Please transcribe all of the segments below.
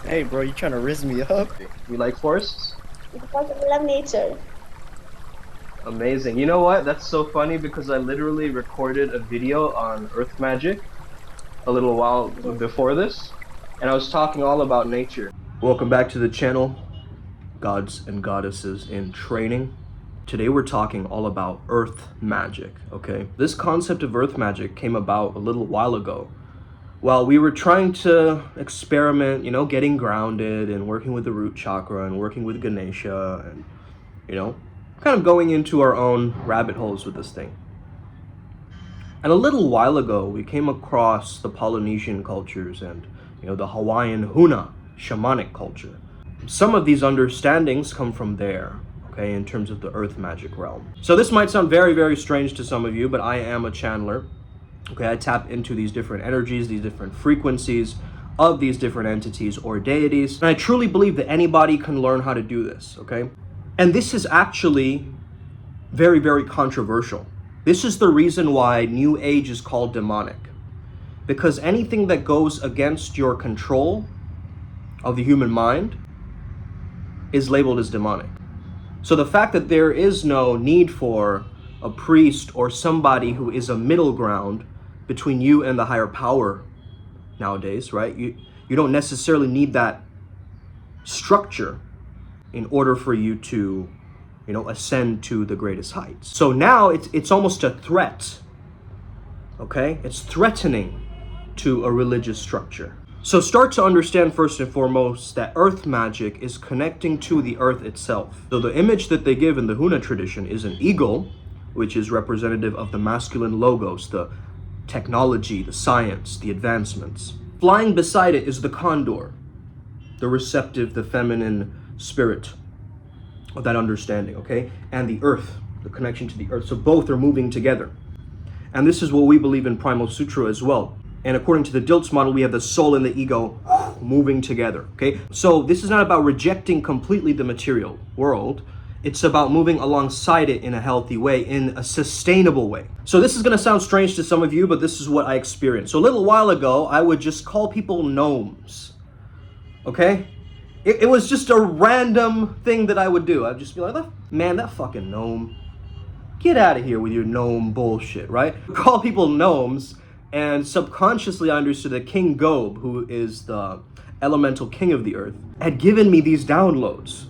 Hey bro, you trying to riz me up? You like forests? Because I love nature. Amazing. You know what? That's so funny because I literally recorded a video on earth magic a little while before this, and I was talking all about nature. Welcome back to the channel, Gods and Goddesses in Training. Today we're talking all about earth magic, okay? This concept of earth magic came about a little while ago. While we were trying to experiment, you know, getting grounded and working with the root chakra and working with Ganesha and, you know, kind of going into our own rabbit holes with this thing. And a little while ago, we came across the Polynesian cultures and, you know, the Hawaiian Huna shamanic culture. Some of these understandings come from there, okay, in terms of the earth magic realm. So this might sound very, very strange to some of you, but I am a channeler. Okay, I tap into these different energies, these different frequencies of these different entities or deities. And I truly believe that anybody can learn how to do this, okay? And this is actually very, very controversial. This is the reason why New Age is called demonic. Because anything that goes against your control of the human mind is labeled as demonic. So the fact that there is no need for a priest or somebody who is a middle ground between you and the higher power nowadays, right? You don't necessarily need that structure in order for you to, you know, ascend to the greatest heights. So now it's almost a threat, okay? It's threatening to a religious structure. So start to understand first and foremost that earth magic is connecting to the earth itself. So the image that they give in the Huna tradition is an eagle, which is representative of the masculine logos, the technology, the science, the advancements. Flying beside it is the condor, the receptive, the feminine spirit of that understanding, okay? And the earth, the connection to the earth. So both are moving together. And this is what we believe in Primal Sutra as well. And according to the Dilts model, we have the soul and the ego moving together, okay? So this is not about rejecting completely the material world. It's about moving alongside it in a healthy way, in a sustainable way. So this is gonna sound strange to some of you, but this is what I experienced. So a little while ago, I would just call people gnomes, okay? It was just a random thing that I would do. I'd just be like, man, that fucking gnome. Get out of here with your gnome bullshit, right? Call people gnomes, and subconsciously I understood that King Gob, who is the elemental king of the earth, had given me these downloads.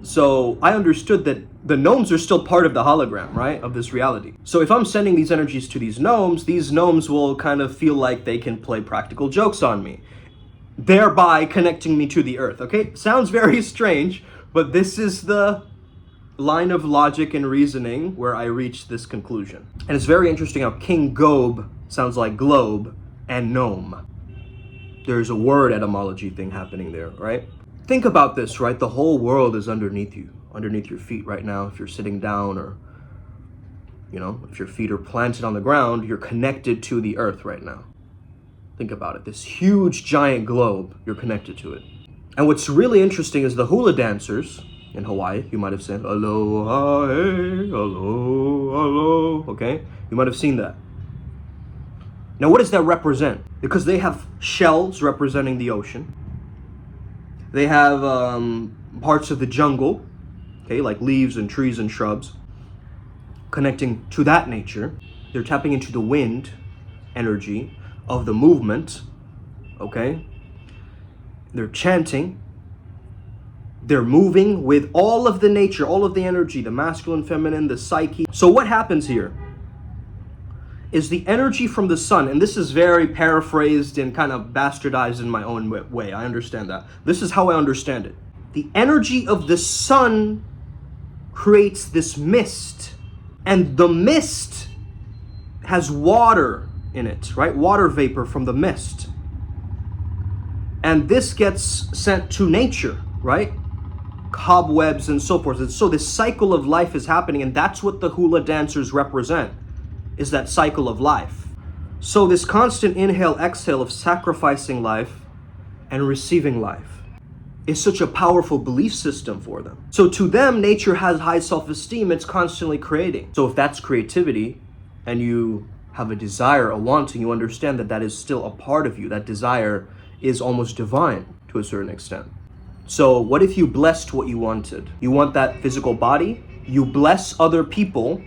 So I understood that the gnomes are still part of the hologram, right, of this reality. So if I'm sending these energies to these gnomes will kind of feel like they can play practical jokes on me, thereby connecting me to the earth, okay? Sounds very strange, but this is the line of logic and reasoning where I reached this conclusion. And it's very interesting how King Gob sounds like globe and gnome. There's a word etymology thing happening there, right? Think about this, right? The whole world is underneath you, underneath your feet right now. If you're sitting down or, you know, if your feet are planted on the ground, you're connected to the earth right now. Think about it. This huge giant globe, you're connected to it. And what's really interesting is the hula dancers in Hawaii, you might have said, aloha, hey, aloha, okay? You might have seen that. Now, what does that represent? Because they have shells representing the ocean. They have parts of the jungle, okay, like leaves and trees and shrubs, connecting to that nature. They're tapping into the wind energy of the movement, okay? They're chanting. They're moving with all of the nature, all of the energy, the masculine, feminine, the psyche. So what happens here is the energy from the sun, and this is very paraphrased and kind of bastardized in my own way. I understand that. This is how I understand it. The energy of the sun creates this mist, and the mist has water in it, right? Water vapor from the mist. And this gets sent to nature, right? Cobwebs and so forth. And so this cycle of life is happening, and that's what the hula dancers represent, is that cycle of life. So this constant inhale, exhale of sacrificing life and receiving life is such a powerful belief system for them. So to them, nature has high self-esteem. It's constantly creating. So if that's creativity, and you have a desire, a wanting, you understand that that is still a part of you. That desire is almost divine to a certain extent. So what if you blessed what you wanted? You want that physical body, you bless other people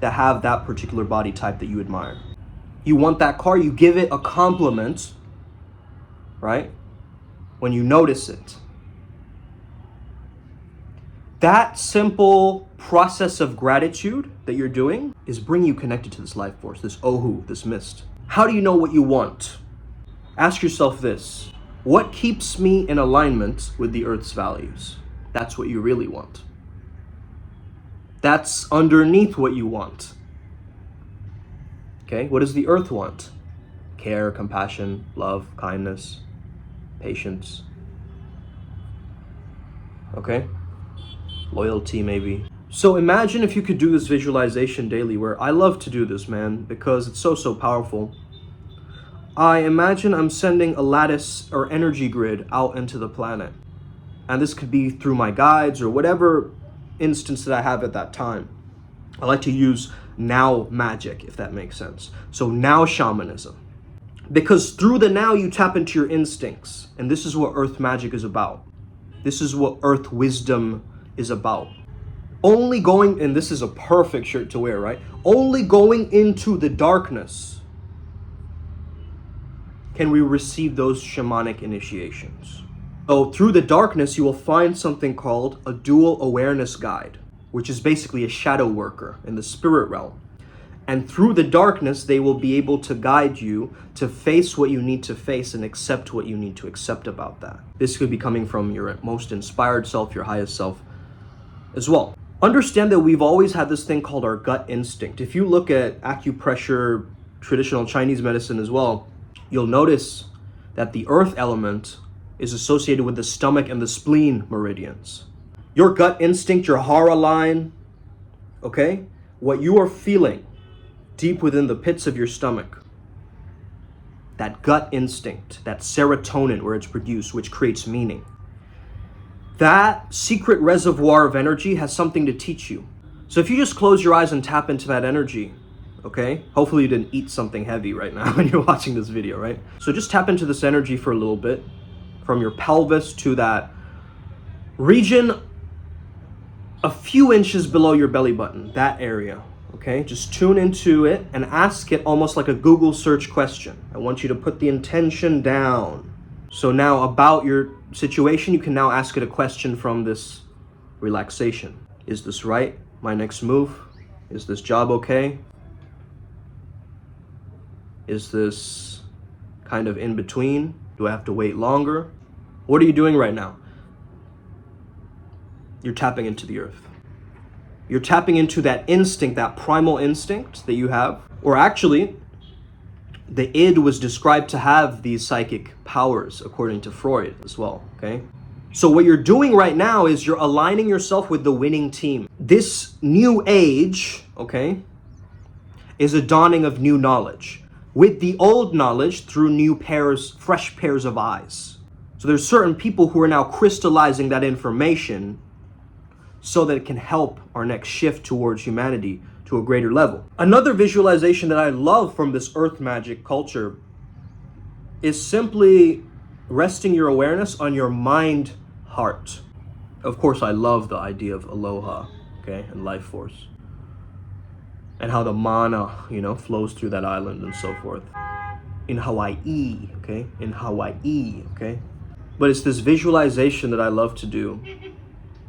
that have that particular body type that you admire. You want that car, you give it a compliment, right? When you notice it. That simple process of gratitude that you're doing is bringing you connected to this life force, this Ohu, this mist. How do you know what you want? Ask yourself this: what keeps me in alignment with the earth's values? That's what you really want. That's underneath what you want. Okay, what does the earth want? Care, compassion, love, kindness, patience. Okay? Loyalty, maybe. So imagine if you could do this visualization daily, where I love to do this, man, because it's so powerful. I imagine I'm sending a lattice or energy grid out into the planet. And this could be through my guides or whatever instance that I have at that time. I like to use now magic, if that makes sense. So now shamanism. Because through the now you tap into your instincts. And this is what earth magic is about. This is what earth wisdom is about. Only going, and this is a perfect shirt to wear, right? Only going into the darkness can we receive those shamanic initiations. So through the darkness, you will find something called a dual awareness guide, which is basically a shadow worker in the spirit realm. And through the darkness, they will be able to guide you to face what you need to face and accept what you need to accept about that. This could be coming from your most inspired self, your highest self as well. Understand that we've always had this thing called our gut instinct. If you look at acupressure, traditional Chinese medicine as well, you'll notice that the earth element is associated with the stomach and the spleen meridians. Your gut instinct, your hara line, okay? What you are feeling deep within the pits of your stomach, that gut instinct, that serotonin where it's produced, which creates meaning. That secret reservoir of energy has something to teach you. So if you just close your eyes and tap into that energy, okay? Hopefully you didn't eat something heavy right now when you're watching this video, right? So just tap into this energy for a little bit, from your pelvis to that region a few inches below your belly button, that area, okay? Just tune into it and ask it almost like a Google search question. I want you to put the intention down. So now about your situation, you can now ask it a question from this relaxation. Is this right? My next move? Is this job okay? Is this kind of in between? Do I have to wait longer? What are you doing right now? You're tapping into the earth. You're tapping into that instinct, that primal instinct that you have. Or actually, the id was described to have these psychic powers, according to Freud as well, okay? So what you're doing right now is you're aligning yourself with the winning team. This new age, okay, is a dawning of new knowledge, with the old knowledge through new pairs, fresh pairs of eyes. So there's certain people who are now crystallizing that information so that it can help our next shift towards humanity to a greater level. Another visualization that I love from this earth magic culture is simply resting your awareness on your mind heart. Of course, I love the idea of aloha, okay, and life force, and how the mana, flows through that island and so forth. In Hawaii, okay? In Hawaii, okay? But it's this visualization that I love to do,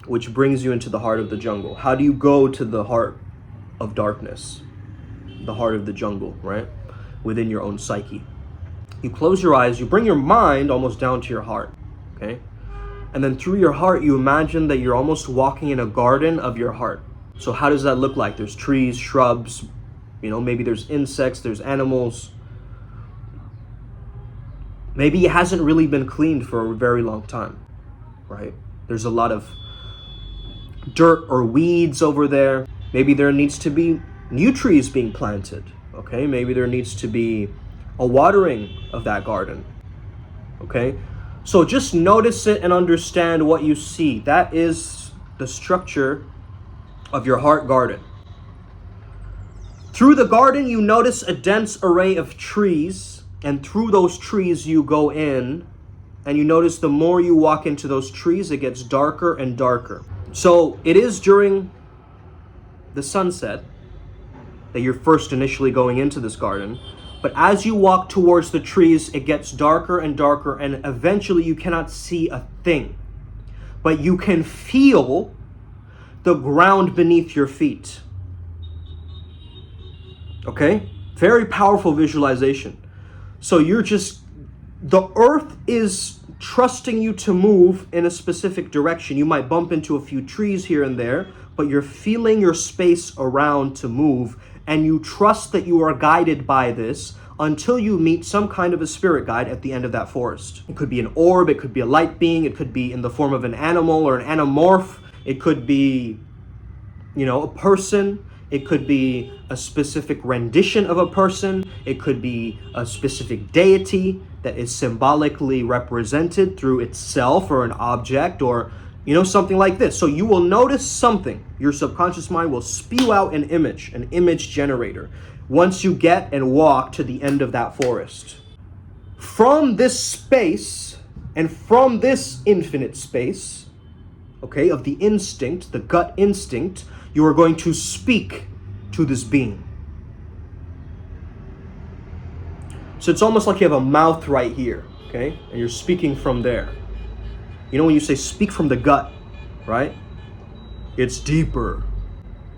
which brings you into the heart of the jungle. How do you go to the heart of darkness? The heart of the jungle, right? Within your own psyche. You close your eyes, you bring your mind almost down to your heart, okay? And then through your heart, you imagine that you're almost walking in a garden of your heart. So how does that look like? There's trees, shrubs, maybe there's insects, there's animals. Maybe it hasn't really been cleaned for a very long time, right? There's a lot of dirt or weeds over there. Maybe there needs to be new trees being planted, okay? Maybe there needs to be a watering of that garden, okay? So just notice it and understand what you see. That is the structure of your heart garden. Through the garden, you notice a dense array of trees, and through those trees you go in, and you notice the more you walk into those trees, it gets darker and darker. So it is during the sunset that you're first initially going into this garden, but as you walk towards the trees, it gets darker and darker, and eventually you cannot see a thing, but you can feel the ground beneath your feet. Okay? Very powerful visualization. So the earth is trusting you to move in a specific direction. You might bump into a few trees here and there, but you're feeling your space around to move, and you trust that you are guided by this until you meet some kind of a spirit guide at the end of that forest. It could be an orb, it could be a light being, it could be in the form of an animal or an anamorph, it could be, a person, it could be a specific rendition of a person, it could be a specific deity that is symbolically represented through itself or an object or something like this. So you will notice something. Your subconscious mind will spew out an image generator, once you get and walk to the end of that forest. From this space and from this infinite space, okay, of the instinct, the gut instinct, you are going to speak to this being. So it's almost like you have a mouth right here, okay, and you're speaking from there. When you say speak from the gut, right? It's deeper.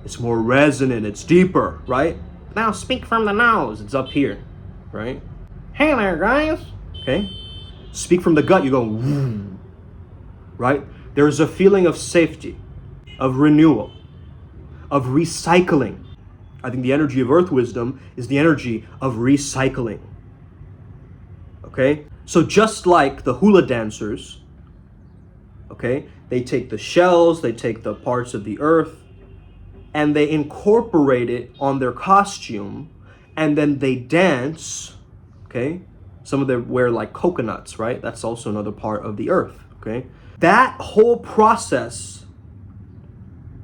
It's more resonant. It's deeper, right? Now speak from the nose. It's up here, right? Hey there, guys. Okay? Speak from the gut. You go, woo, right? There's a feeling of safety, of renewal, of recycling. I think the energy of earth wisdom is the energy of recycling. Okay? So just like the hula dancers, okay, they take the shells, they take the parts of the earth, and they incorporate it on their costume, and then they dance, okay? Some of them wear like coconuts, right? That's also another part of the earth, okay? That whole process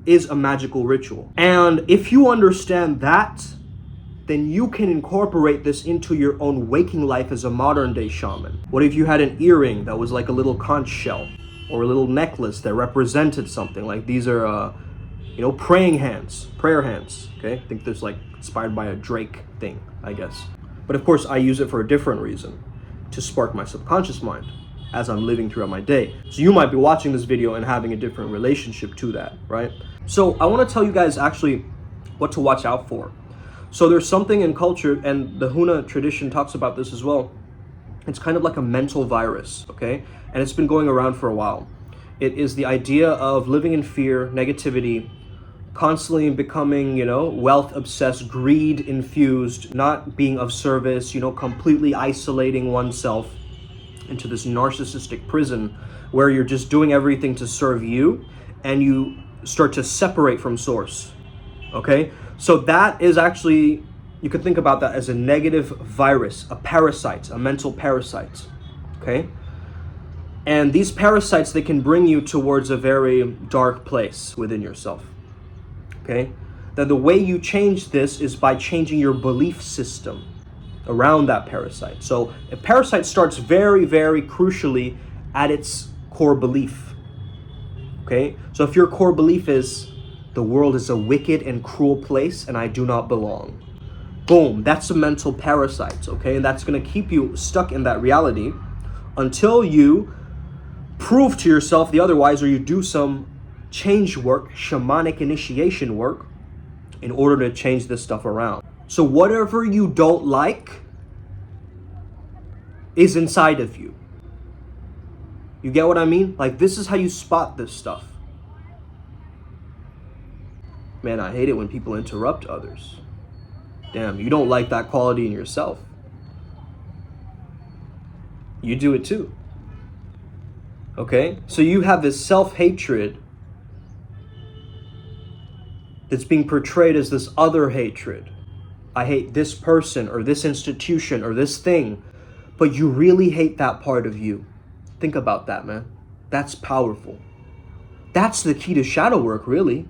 is a magical ritual. And if you understand that, then you can incorporate this into your own waking life as a modern day shaman. What if you had an earring that was like a little conch shell? Or a little necklace that represented something? Like these are, praying hands, prayer hands, okay? I think there's like inspired by a Drake thing, I guess. But of course, I use it for a different reason, to spark my subconscious mind as I'm living throughout my day. So you might be watching this video and having a different relationship to that, right? So I want to tell you guys actually what to watch out for. So there's something in culture, and the Huna tradition talks about this as well. It's kind of like a mental virus, okay? And it's been going around for a while. It is the idea of living in fear, negativity, constantly becoming, wealth obsessed, greed infused, not being of service, completely isolating oneself into this narcissistic prison where you're just doing everything to serve you, and you start to separate from source, okay? So that is actually, you could think about that as a negative virus, a parasite, a mental parasite, okay? And these parasites, they can bring you towards a very dark place within yourself, okay? Then the way you change this is by changing your belief system around that parasite. So a parasite starts very, very crucially at its core belief, okay? So if your core belief is, the world is a wicked and cruel place and I do not belong, boom, that's a mental parasite, okay? And that's gonna keep you stuck in that reality until you prove to yourself the otherwise, or you do some change work, shamanic initiation work, in order to change this stuff around. So whatever you don't like is inside of you. You get what I mean? Like, this is how you spot this stuff. Man, I hate it when people interrupt others. Damn, you don't like that quality in yourself. You do it too. Okay? So you have this self-hatred that's being portrayed as this other hatred. I hate this person or this institution or this thing, but you really hate that part of you. Think about that, man. That's powerful. That's the key to shadow work, really.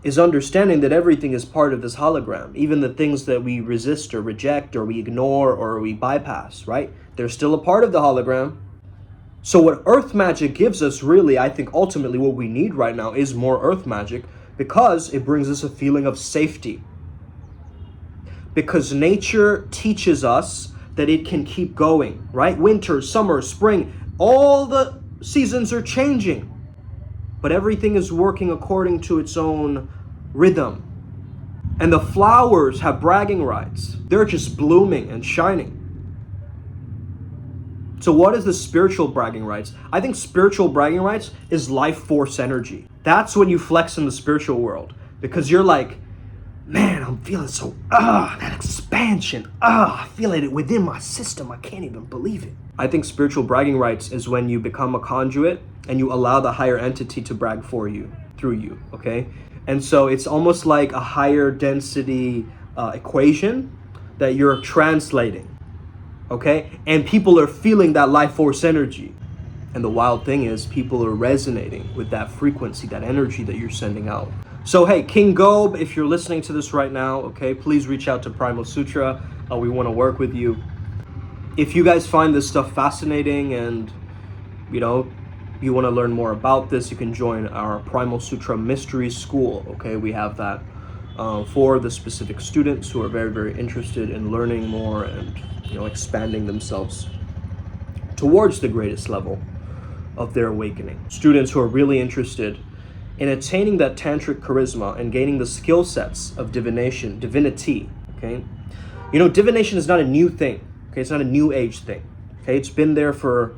is understanding that everything is part of this hologram. Even the things that we resist or reject or we ignore or we bypass, right? They're still a part of the hologram. So what earth magic gives us, really, I think ultimately what we need right now is more earth magic, because it brings us a feeling of safety. Because nature teaches us that it can keep going, right? Winter, summer, spring, all the seasons are changing, but everything is working according to its own rhythm. And the flowers have bragging rights. They're just blooming and shining. So what is the spiritual bragging rights? I think spiritual bragging rights is life force energy. That's when you flex in the spiritual world, because you're like, man, I'm feeling so, that expansion, I feel it within my system. I can't even believe it. I think spiritual bragging rights is when you become a conduit and you allow the higher entity to brag for you, through you, okay? And so it's almost like a higher density equation that you're translating, okay? And people are feeling that life force energy. And the wild thing is, people are resonating with that frequency, that energy that you're sending out. So hey, King Gob, if you're listening to this right now, okay, please reach out to Primal Sutra. We want to work with you. If you guys find this stuff fascinating and, you know, you want to learn more about this, you can join our Primal Sutra Mystery School, okay? We have that for the specific students who are very, very interested in learning more and, you know, expanding themselves towards the greatest level of their awakening. Students who are really interested in attaining that tantric charisma and gaining the skill sets of divinity, okay? You know, divination is not a new thing, okay? It's not a new age thing, okay? It's been there for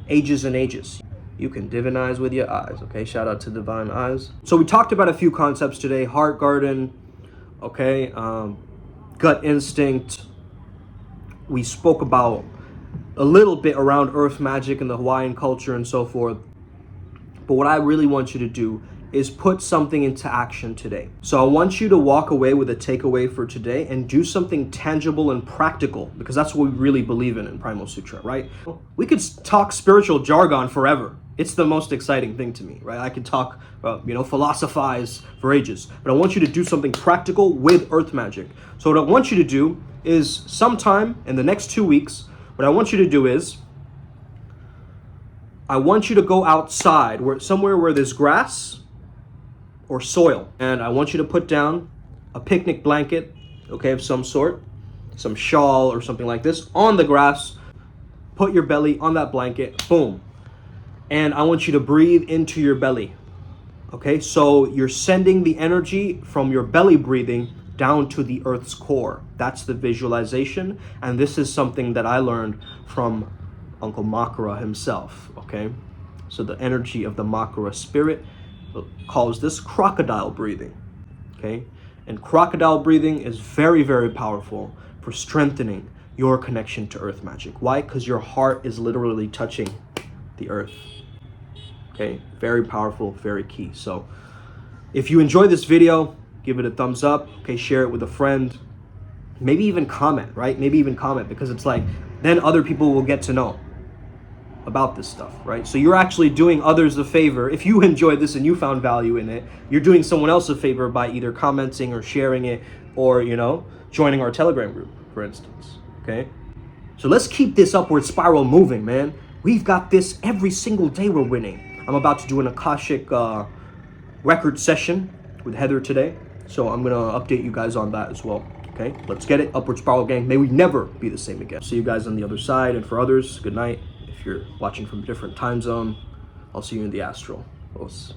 ages and ages. You can divinize with your eyes, okay? Shout out to Divine Eyes. So we talked about a few concepts today: heart garden, okay? Gut instinct. We spoke about a little bit around earth magic and the Hawaiian culture and so forth. But what I really want you to do is put something into action today. So I want you to walk away with a takeaway for today and do something tangible and practical, because that's what we really believe in Primal Sutra, right? We could talk spiritual jargon forever. It's the most exciting thing to me, right? I could talk, you know, philosophize for ages, but I want you to do something practical with earth magic. So what I want you to do is, sometime in the next 2 weeks, what I want you to do is, I want you to go outside, somewhere where there's grass or soil, and I want you to put down a picnic blanket, okay, of some sort, some shawl or something like this, on the grass. Put your belly on that blanket, boom, and I want you to breathe into your belly, okay? So you're sending the energy from your belly breathing down to the earth's core. That's the visualization, and this is something that I learned from Uncle Makara himself, okay? So the energy of the Makara spirit calls this crocodile breathing, okay? And crocodile breathing is very, very powerful for strengthening your connection to earth magic. Why? Because your heart is literally touching the earth, okay? Very powerful, very key. So if you enjoy this video, give it a thumbs up, okay? Share it with a friend. Maybe even comment, right? Maybe even comment, because it's like, then other people will get to know about this stuff, right? So you're actually doing others a favor. If you enjoyed this and you found value in it, you're doing someone else a favor by either commenting or sharing it, or, you know, joining our Telegram group, for instance, okay? So let's keep this upward spiral moving, man. We've got this every single day. We're winning. I'm about to do an Akashic record session with Heather today, so I'm gonna update you guys on that as well. Okay, let's get it. Upward spiral, gang. May we never be the same again. See you guys on the other side, and for others, good night. If you're watching from a different time zone, I'll see you in the astral. Os.